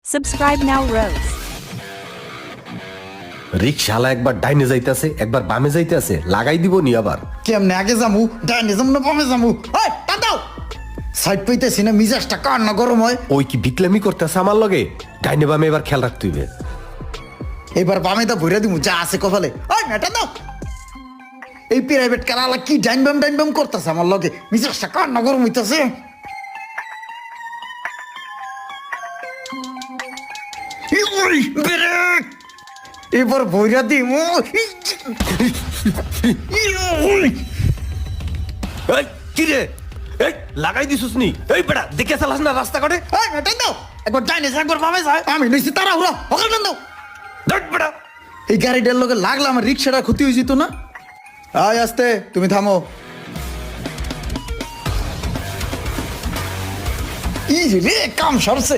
Subscribe now, Rose. রিকশালা একবার ডাইনে যাইতেছে একবার বামে যাইতেছে লাগাই দিব নি আবার কেমনে আগে যামু ডাইনে যামু না বামে যামু ওই দাদাও সাইড পাইতেছি না মিজাজটা কার না গরম হয় ওই কি বিকলামি করতেছে আমার লগে ডাইনে বামে এবার খেয়াল রাখতে হইবে এবার বামে দা ভরে দিমু যা আছে কপালে ওই মেটা দাও এই প্রাইভেট কারালা কি ডাইন বাম করতেছে আমার লগে মিজাজটা কার না গরম হইতাছে এবার ভৈরা দিমু এই কি রে এই লাগাই দিছুস নি এই বেটা দেখে চালাস না রাস্তা কাটে ওই মেটা দাও একবার ডাইনে যা একবার বামে যায় আমি নিছি তারা উড়া হকাল দাও ধট বেটা এই গাড়িটার লগে লাগলে আমার রিক্সাটা ক্ষতি হয়ে যেত না আয় আস্তে তুমি থামো ই রে কাম সরছে